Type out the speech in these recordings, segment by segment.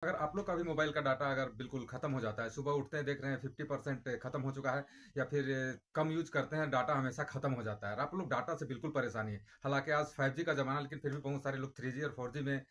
अगर आप लोग का भी मोबाइल का डाटा अगर बिल्कुल खत्म हो जाता है, सुबह उठते हैं देख रहे हैं 50% खत्म हो चुका है, या फिर कम यूज करते हैं, डाटा हमेशा खत्म हो जाता है और आप लोग डाटा से बिल्कुल परेशानी है। हालांकि आज 5G का जमाना, लेकिन फिर भी बहुत सारे लोग 3G और 4G में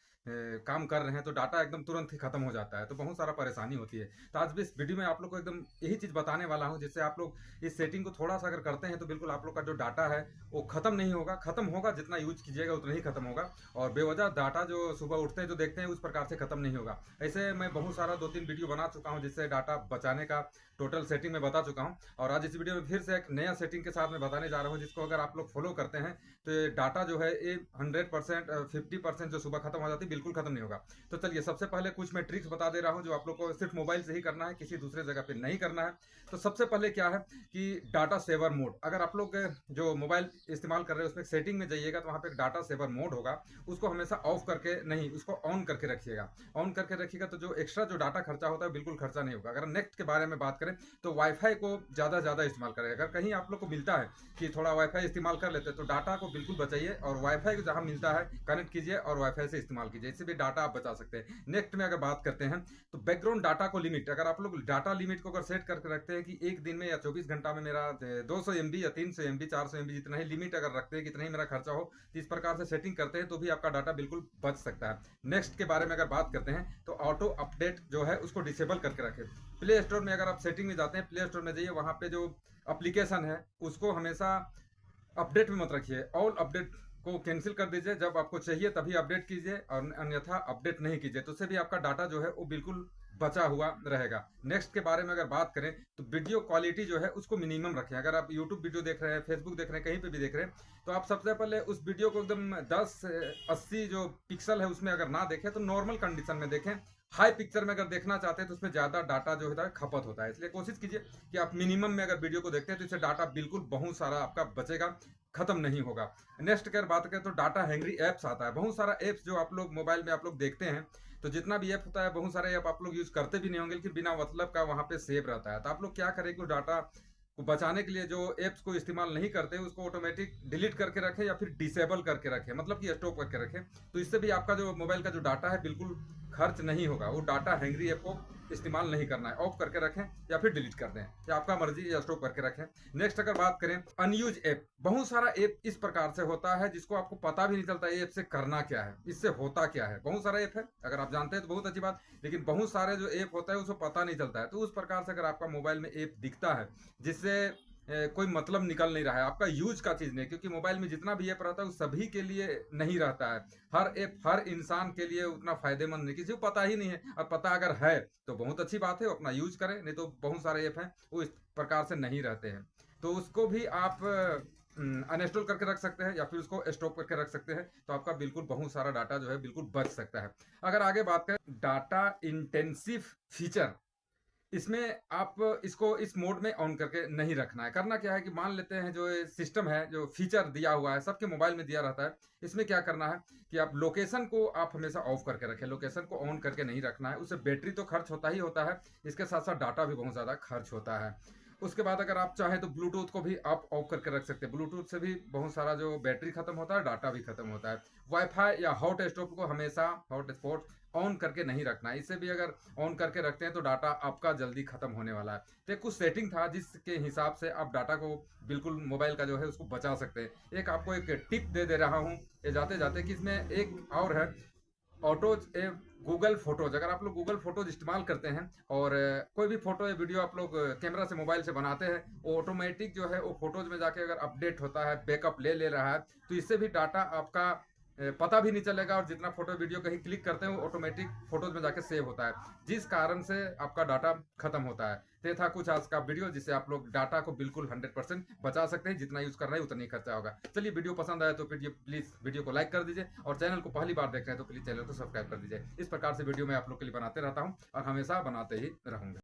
काम कर रहे हैं, तो डाटा एकदम तुरंत ही खत्म हो जाता है, तो बहुत सारा परेशानी होती है। तो आज भी इस वीडियो में आप लोग को एकदम यही चीज बताने वाला हूं, जिससे आप लोग इस सेटिंग को थोड़ा सा अगर करते हैं तो बिल्कुल आप लोग का जो डाटा है वो खत्म नहीं होगा। खत्म होगा, जितना यूज कीजिएगा उतना ही खत्म होगा, और बेवजह डाटा जो सुबह उठते हैं जो देखते हैं उस प्रकार से खत्म नहीं होगा। ऐसे मैं बहुत सारा 2-3 वीडियो बना चुका हूं, जिससे डाटा बचाने का टोटल सेटिंग में बता चुका हूं, और आज इस वीडियो में फिर से एक नया सेटिंग के साथ मैं बताने जा रहा हूं, जिसको अगर आप लोग फॉलो करते हैं तो ये डाटा जो है ये 100% 50% जो सुबह खत्म हो जाती है बिल्कुल खत्म नहीं होगा। तो चलिए सबसे पहले कुछ मैं ट्रिक्स बता दे रहा हूं, जो आप लोग को सिर्फ मोबाइल से ही करना है, किसी दूसरे जगह पे नहीं करना है। तो सबसे पहले क्या है कि डाटा सेवर मोड, अगर आप लोग जो मोबाइल इस्तेमाल कर रहे हैं उसमें सेटिंग में जाइएगा तो वहां पे एक डाटा सेवर मोड होगा, उसको हमेशा ऑफ करके नहीं, उसको ऑन करके रखिएगा। ऑन करके रखिएगा तो जो एक्स्ट्रा जो डाटा खर्चा होता है बिल्कुल खर्चा नहीं होगा। अगर नेक्स्ट के बारे में बात करें तो वाईफाई को ज्यादा इस्तेमाल करें। अगर कहीं आप लोग को मिलता है कि थोड़ा वाईफाई इस्तेमाल कर लेते हैं तो डाटा को बिल्कुल बचाइए, और वाईफाई को जहां मिलता है कनेक्ट कीजिए और वाईफाई से इस्तेमाल कीजिए, इससे भी डाटा आप बचा सकते हैं। नेक्स्ट में अगर बात करते हैं तो बैकग्राउंड डाटा को लिमिट, अगर आप लोग डाटा लिमिट को अगर सेट करके रखते हैं कि एक दिन में या 24 घंटा में मेरा 200 MB या 300 MB 400 MB जितना ही लिमिट अगर रखते हैं कितना ही मेरा खर्चा हो, तो इस प्रकार से सेटिंग करते हैं तो भी आपका डाटा बिल्कुल बच सकता है। नेक्स्ट के बारे में अगर बात करते हैं तो ऑटो अपडेट जो है उसको डिसेबल करके रखें। प्ले स्टोर में अगर आप सेटिंग में जाते हैं, प्ले स्टोर में जाइए, वहां पे जो एप्लीकेशन है उसको हमेशा अपडेट में मत रखिए, ऑल अपडेट को कैंसिल कर दीजिए। जब आपको चाहिए तभी अपडेट कीजिए और अन्यथा अपडेट नहीं कीजिए, तो उससे भी आपका डाटा जो है वो बिल्कुल बचा हुआ रहेगा। नेक्स्ट के बारे में अगर बात करें तो वीडियो क्वालिटी जो है उसको मिनिमम रखें। अगर आप यूट्यूब वीडियो देख रहे हैं, फेसबुक देख रहे हैं, कहीं पे भी देख रहे हैं, तो आप सबसे पहले उस वीडियो को एकदम 10-80 जो पिक्सल है उसमें अगर ना देखें तो नॉर्मल कंडीशन में देखें। हाई पिक्चर में अगर देखना चाहते हैं तो उसमें ज्यादा डाटा जो होता है खपत होता है, इसलिए कोशिश कीजिए कि आप मिनिमम में अगर वीडियो को देखते हैं तो इससे डाटा बिल्कुल बहुत सारा आपका बचेगा, खत्म नहीं होगा। नेक्स्ट अगर बात करें तो डाटा हैंग्री एप्स आता है, बहुत सारा एप्स जो आप लोग मोबाइल में आप लोग देखते हैं, तो जितना भी ऐप होता है बहुत सारे ऐप आप लोग यूज करते भी नहीं होंगे, लेकिन बिना मतलब का वहां पे सेव रहता है। तो आप लोग क्या करें कि डाटा को बचाने के लिए जो एप्स को इस्तेमाल नहीं करते उसको ऑटोमेटिक डिलीट करके रखें या फिर डिसेबल करके रखें, मतलब कि स्टॉप करके रखें। तो इससे भी आपका जो मोबाइल का जो डाटा है बिल्कुल खर्च नहीं होगा। वो डाटा हैंग्री ऐप को इस्तेमाल नहीं करना है, ऑफ करके रखें या फिर डिलीट कर दें, या आपका मर्जी, या स्टॉप करके रखें। नेक्स्ट अगर बात करें अनयूज ऐप, बहुत सारा ऐप इस प्रकार से होता है जिसको आपको पता भी नहीं चलता ये ऐप से करना क्या है, इससे होता क्या है। बहुत सारा ऐप है, अगर आप जानते हैं तो बहुत अच्छी बात, लेकिन बहुत सारे जो ऐप होता है उसको पता नहीं चलता है। तो उस प्रकार से अगर आपका मोबाइल में ऐप दिखता है जिससे कोई मतलब निकल नहीं रहा है, आपका यूज का चीज नहीं, क्योंकि मोबाइल में जितना भी ऐप रहता है वो सभी के लिए नहीं रहता है। हर ऐप हर इंसान के लिए उतना फायदेमंद नहीं, किसी को पता ही नहीं है। और पता अगर है तो बहुत अच्छी बात है, वो अपना यूज करें, नहीं तो बहुत सारे ऐप हैं वो इस प्रकार से नहीं रहते हैं, तो उसको भी आप अनइंस्टॉल करके रख सकते हैं या फिर उसको स्टॉप करके रख सकते हैं, तो आपका बिल्कुल बहुत सारा डाटा जो है बिल्कुल बच सकता है। अगर आगे बात करें डाटा इंटेंसिव फीचर, इसमें आप इसको इस मोड में ऑन करके नहीं रखना है। करना क्या है कि मान लेते हैं जो सिस्टम है, जो फीचर दिया हुआ है सबके मोबाइल में दिया रहता है, इसमें क्या करना है कि आप लोकेशन को आप हमेशा ऑफ करके रखें, लोकेशन को ऑन करके नहीं रखना है। उससे बैटरी तो खर्च होता ही होता है, इसके साथ साथ डाटा भी बहुत ज़्यादा खर्च होता है। उसके बाद अगर आप चाहें तो ब्लूटूथ को भी आप ऑफ करके रख सकते हैं, ब्लूटूथ से भी बहुत सारा जो बैटरी खत्म होता है, डाटा भी खत्म होता है। वाईफाई या हॉट स्टॉप को हमेशा हॉट स्पॉट ऑन करके नहीं रखना है, इससे भी अगर ऑन करके रखते हैं तो डाटा आपका जल्दी खत्म होने वाला है। तो कुछ सेटिंग था जिसके हिसाब से आप डाटा को बिल्कुल मोबाइल का जो है उसको बचा सकते हैं। एक आपको एक टिप दे रहा हूँ ये जाते जाते, कि इसमें एक और है ऑटोज ए गूगल फोटोज। अगर आप लोग गूगल फोटोज इस्तेमाल करते हैं और कोई भी फोटो या वीडियो आप लोग कैमरा से मोबाइल से बनाते हैं, वो ऑटोमेटिक जो है वो फोटोज में जाके अगर अपडेट होता है, बैकअप ले रहा है, तो इससे भी डाटा आपका पता भी नहीं चलेगा, और जितना फोटो वीडियो कहीं क्लिक करते हैं वो ऑटोमेटिक फोटोज में जाके सेव होता है, जिस कारण से आपका डाटा खत्म होता है। तो ये था कुछ आज का वीडियो जिससे आप लोग डाटा को बिल्कुल 100% बचा सकते हैं, जितना यूज कर रहे हैं उतना ही खर्चा होगा। चलिए वीडियो पसंद आया तो प्लीज वीडियो को लाइक कर दीजिए, और चैनल को पहली बार देख रहे हैं तो प्लीज चैनल को सब्सक्राइब कर दीजिए। इस प्रकार से वीडियो मैं आप लोग के लिए बनाते रहता हूँ और हमेशा बनाते ही रहूंगा।